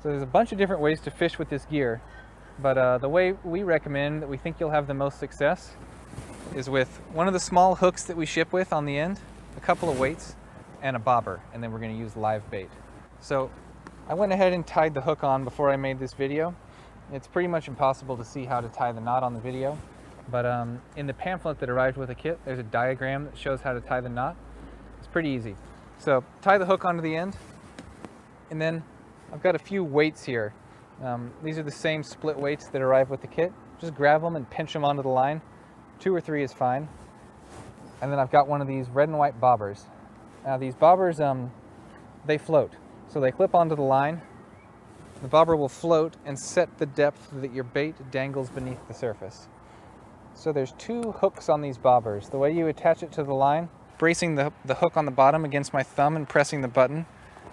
So there's a bunch of different ways to fish with this gear, but the way we recommend that we think you'll have the most success is with one of the small hooks that we ship with on the end, a couple of weights, and a bobber, and then we're going to use live bait. So I went ahead and tied the hook on before I made this video. It's pretty much impossible to see how to tie the knot on the video, but in the pamphlet that arrived with the kit, there's a diagram that shows how to tie the knot. It's pretty easy. So tie the hook onto the end, and then I've got a few weights here. These are the same split weights that arrive with the kit. Just grab them and pinch them onto the line. 2 or 3 is fine. And then I've got one of these red and white bobbers. Now these bobbers, they float. So they clip onto the line. The bobber will float and set the depth that your bait dangles beneath the surface. So there's 2 hooks on these bobbers. The way you attach it to the line, bracing the hook on the bottom against my thumb and pressing the button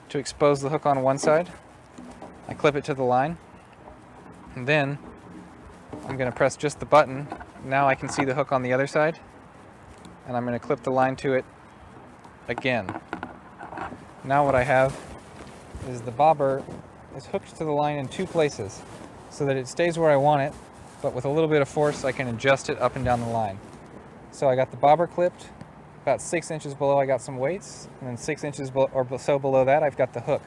to expose the hook on one side. I clip it to the line, and then I'm going to press just the button. Now I can see the hook on the other side, and I'm going to clip the line to it again. Now what I have is the bobber is hooked to the line in 2 places so that it stays where I want it, but with a little bit of force I can adjust it up and down the line. So I got the bobber clipped. About 6 inches below I got some weights, and then 6 inches or so below that I've got the hook.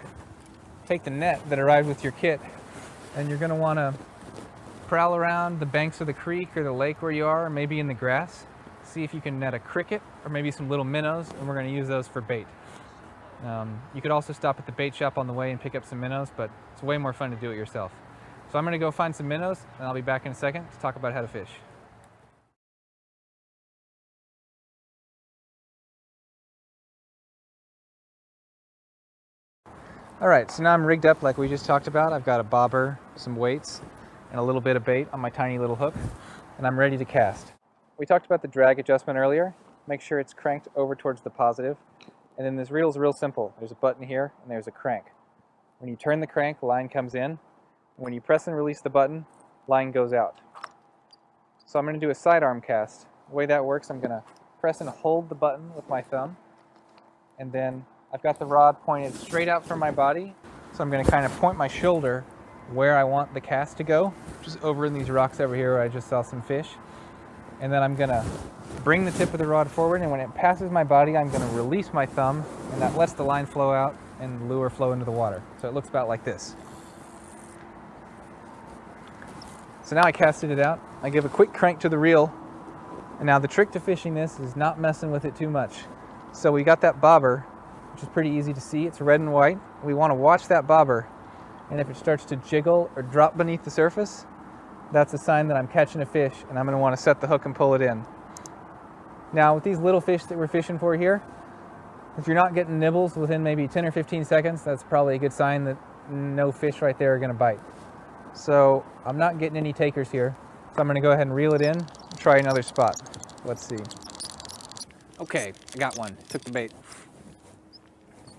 Take the net that arrived with your kit, and you're going to want to prowl around the banks of the creek or the lake where you are, or maybe in the grass. See if you can net a cricket or maybe some little minnows, and we're going to use those for bait. You could also stop at the bait shop on the way and pick up some minnows, but it's way more fun to do it yourself. So I'm going to go find some minnows, and I'll be back in a second to talk about how to fish. Alright, so now I'm rigged up like we just talked about. I've got a bobber, some weights, and a little bit of bait on my tiny little hook, and I'm ready to cast. We talked about the drag adjustment earlier. Make sure it's cranked over towards the positive. And then this reel is real simple. There's a button here, and there's a crank. When you turn the crank, line comes in. When you press and release the button, line goes out. So I'm going to do a sidearm cast. The way that works, I'm going to press and hold the button with my thumb, and then I've got the rod pointed straight out from my body, so I'm going to kind of point my shoulder where I want the cast to go, which is over in these rocks over here where I just saw some fish. And then I'm going to bring the tip of the rod forward, and when it passes my body, I'm going to release my thumb, and that lets the line flow out and the lure flow into the water. So it looks about like this. So now I casted it out. I give a quick crank to the reel, and now the trick to fishing this is not messing with it too much. So we got that bobber, which is pretty easy to see. It's red and white. We want to watch that bobber, and if it starts to jiggle or drop beneath the surface, that's a sign that I'm catching a fish, and I'm going to want to set the hook and pull it in. Now with these little fish that we're fishing for here, if you're not getting nibbles within maybe 10 or 15 seconds, that's probably a good sign that no fish right there are going to bite. So I'm not getting any takers here, so I'm going to go ahead and reel it in and try another spot. Let's see. Okay, I got one. Took the bait.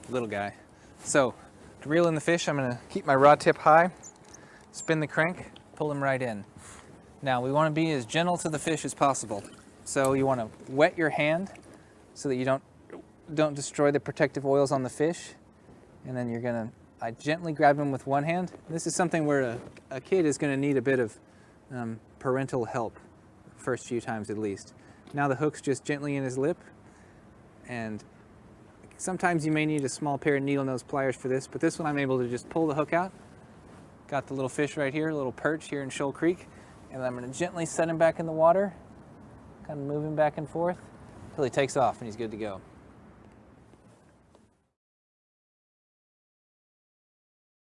Little guy. So to reel in the fish, I'm going to keep my rod tip high, spin the crank, pull him right in. Now we want to be as gentle to the fish as possible. So you want to wet your hand so that you don't destroy the protective oils on the fish. And then you're going to gently grab him with one hand. This is something where a kid is going to need a bit of parental help, the first few times at least. Now the hook's just gently in his lip, and sometimes you may need a small pair of needle nose pliers for this, but this one I'm able to just pull the hook out. Got the little fish right here, a little perch here in Shoal Creek, and I'm going to gently set him back in the water, kind of move him back and forth until he takes off and he's good to go.